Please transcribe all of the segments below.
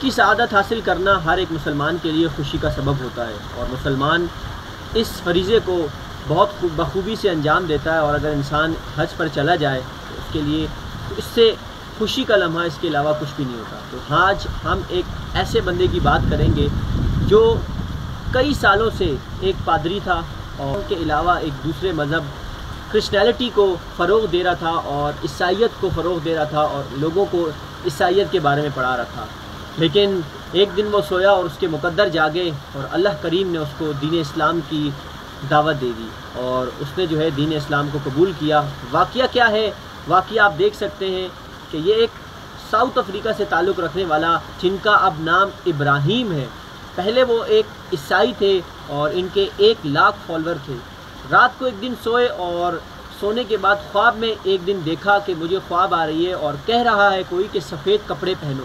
کی سعادت حاصل کرنا ہر ایک مسلمان کے لیے خوشی کا سبب ہوتا ہے، اور مسلمان اس فریضے کو بہت بخوبی سے انجام دیتا ہے، اور اگر انسان حج پر چلا جائے تو اس کے لیے اس سے خوشی کا لمحہ اس کے علاوہ کچھ بھی نہیں ہوتا۔ تو آج ہم ایک ایسے بندے کی بات کریں گے جو کئی سالوں سے ایک پادری تھا اور کے علاوہ ایک دوسرے مذہب کرسچینٹی کو فروغ دے رہا تھا اور عیسائیت کو فروغ دے رہا تھا اور لوگوں کو عیسائیت کے بارے میں پڑھا رہا تھا، لیکن ایک دن وہ سویا اور اس کے مقدر جاگے اور اللہ کریم نے اس کو دین اسلام کی دعوت دے دی اور اس نے جو ہے دین اسلام کو قبول کیا۔ واقعہ کیا ہے؟ واقعہ آپ دیکھ سکتے ہیں کہ یہ ایک ساؤتھ افریقہ سے تعلق رکھنے والا جن کا اب نام ابراہیم ہے، پہلے وہ ایک عیسائی تھے اور ان کے 1,00,000 فالوور تھے۔ رات کو ایک دن سوئے اور سونے کے بعد خواب میں ایک دن دیکھا کہ مجھے خواب آ رہی ہے اور کہہ رہا ہے کوئی کہ سفید کپڑے پہنو۔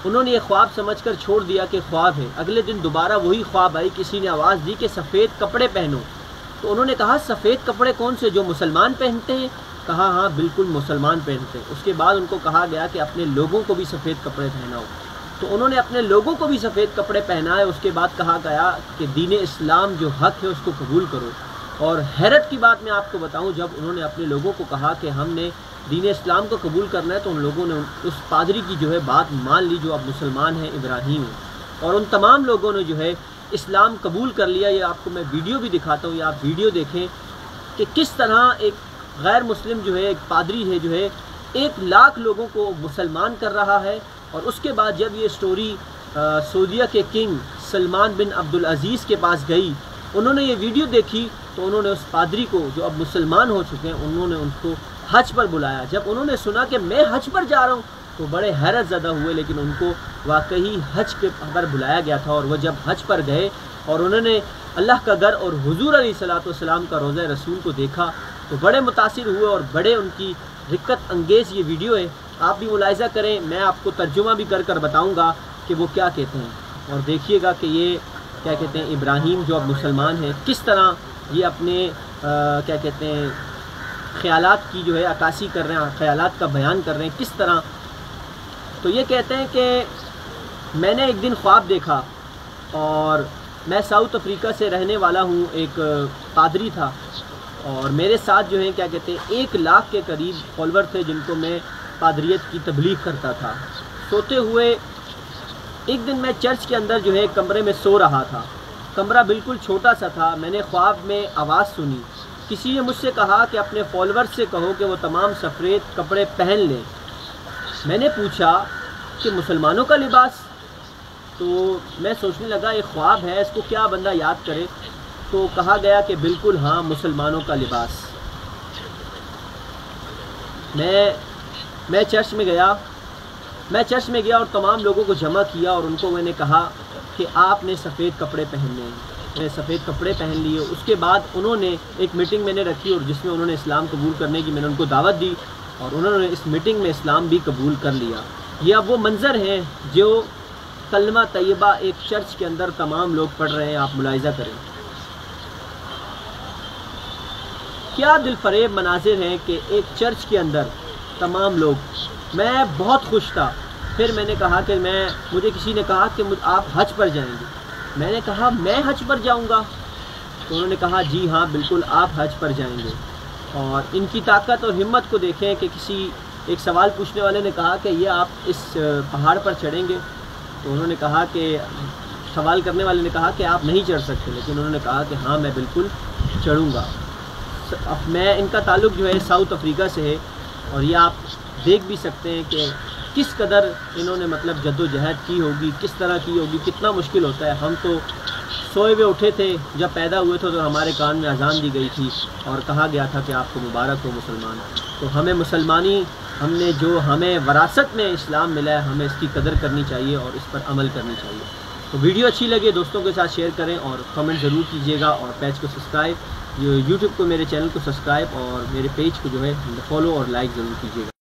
انہوں نے یہ خواب سمجھ کر چھوڑ دیا کہ خواب ہے۔ اگلے دن دوبارہ وہی خواب آئی، کسی نے آواز دی کہ سفید کپڑے پہنو، تو انہوں نے کہا سفید کپڑے کون سے؟ جو مسلمان پہنتے ہیں؟ کہا ہاں بالکل مسلمان پہنتے ہیں۔ اس کے بعد ان کو کہا گیا کہ اپنے لوگوں کو بھی سفید کپڑے پہناؤ، تو انہوں نے اپنے لوگوں کو بھی سفید کپڑے پہنائے۔ اس کے بعد کہا گیا کہ دین اسلام جو حق ہے اس کو قبول کرو، اور حیرت کی بات میں آپ کو بتاؤں، جب انہوں نے اپنے لوگوں کو کہا کہ ہم نے دین اسلام کو قبول کرنا ہے تو ان لوگوں نے اس پادری کی جو ہے بات مان لی جو اب مسلمان ہیں، ابراہیم ہیں، اور ان تمام لوگوں نے جو ہے اسلام قبول کر لیا۔ یہ آپ کو میں ویڈیو بھی دکھاتا ہوں، یہ آپ ویڈیو دیکھیں کہ کس طرح ایک غیر مسلم جو ہے، ایک پادری ہے جو ہے 1,00,000 لوگوں کو مسلمان کر رہا ہے۔ اور اس کے بعد جب یہ سٹوری سعودیہ کے کنگ سلمان بن عبدالعزیز کے پاس گئی، انہوں نے یہ ویڈیو دیکھی تو انہوں نے اس پادری کو جو اب مسلمان ہو چکے ہیں، انہوں نے ان کو حج پر بلایا۔ جب انہوں نے سنا کہ میں حج پر جا رہا ہوں تو بڑے حیرت زدہ ہوئے، لیکن ان کو واقعی حج پر بلایا گیا تھا، اور وہ جب حج پر گئے اور انہوں نے اللہ کا گھر اور حضور علیہ الصلوۃ والسلام کا روضہ رسول کو دیکھا تو بڑے متاثر ہوئے، اور بڑے ان کی رقت انگیز یہ ویڈیو ہے، آپ بھی ملاحظہ کریں، میں آپ کو ترجمہ بھی کر بتاؤں گا کہ وہ کیا کہتے ہیں، اور دیکھیے گا کہ یہ کیا کہتے ہیں ابراہیم جو اب مسلمان ہیں، کس طرح یہ اپنے کیا کہتے ہیں خیالات کی جو ہے عکاسی کر رہے ہیں، خیالات کا بیان کر رہے ہیں کس طرح۔ تو یہ کہتے ہیں کہ میں نے ایک دن خواب دیکھا، اور میں ساؤتھ افریقہ سے رہنے والا ہوں، ایک پادری تھا، اور میرے ساتھ جو ہے کیا کہتے ہیں 1,00,000 کے قریب فالوور تھے جن کو میں پادریت کی تبلیغ کرتا تھا۔ سوتے ہوئے ایک دن میں چرچ کے اندر جو ہے کمرے میں سو رہا تھا، کمرہ بالکل چھوٹا سا تھا۔ میں نے خواب میں آواز سنی، کسی نے مجھ سے کہا کہ اپنے فالوور سے کہو کہ وہ تمام سفید کپڑے پہن لیں۔ میں نے پوچھا کہ مسلمانوں کا لباس؟ تو میں سوچنے لگا یہ خواب ہے، اس کو کیا بندہ یاد کرے، تو کہا گیا کہ بالکل ہاں مسلمانوں کا لباس۔ میں چرچ میں گیا اور تمام لوگوں کو جمع کیا، اور ان کو میں نے کہا کہ آپ نے سفید کپڑے پہننے ہیں۔ میں نے سفید کپڑے پہن لیے۔ اس کے بعد انہوں نے ایک میٹنگ میں نے رکھی، اور جس میں انہوں نے اسلام قبول کرنے کی میں نے ان کو دعوت دی، اور انہوں نے اس میٹنگ میں اسلام بھی قبول کر لیا۔ یہ اب وہ منظر ہیں جو کلمہ طیبہ ایک چرچ کے اندر تمام لوگ پڑھ رہے ہیں، آپ ملاحظہ کریں۔ کیا دل فریب مناظر ہیں کہ ایک چرچ کے اندر تمام لوگ۔ میں بہت خوش تھا۔ پھر میں نے کہا کہ مجھے کسی نے کہا کہ آپ حج پر جائیں گے۔ میں نے کہا میں حج پر جاؤں گا؟ تو انہوں نے کہا جی ہاں بالکل آپ حج پر جائیں گے۔ اور ان کی طاقت اور ہمت کو دیکھیں کہ ایک سوال پوچھنے والے نے کہا کہ یہ آپ اس پہاڑ پر چڑھیں گے؟ تو انہوں نے کہا کہ سوال کرنے والے نے کہا کہ آپ نہیں چڑھ سکتے، لیکن انہوں نے کہا کہ ہاں میں بالکل چڑھوں گا۔ ان کا تعلق جو ہے ساؤتھ افریقہ سے ہے، اور یہ آپ دیکھ بھی سکتے ہیں کہ کس قدر انہوں نے مطلب جد و جہد کی ہوگی، کس طرح کی ہوگی، کتنا مشکل ہوتا ہے۔ ہم تو سوئے ہوئے اٹھے تھے، جب پیدا ہوئے تھے تو ہمارے کان میں اذان دی گئی تھی اور کہا گیا تھا کہ آپ کو مبارک ہو مسلمان۔ تو ہمیں مسلمانی، ہمیں وراثت میں اسلام ملا ہے، ہمیں اس کی قدر کرنی چاہیے اور اس پر عمل کرنی چاہیے۔ تو ویڈیو اچھی لگے دوستوں کے ساتھ شیئر کریں اور کمنٹ ضرور کیجیے گا، اور پیج کو سبسکرائب، یوٹیوب کو میرے چینل کو سبسکرائب اور میرے پیج کو جو ہے فالو اور لائک ضرور کیجیے گا۔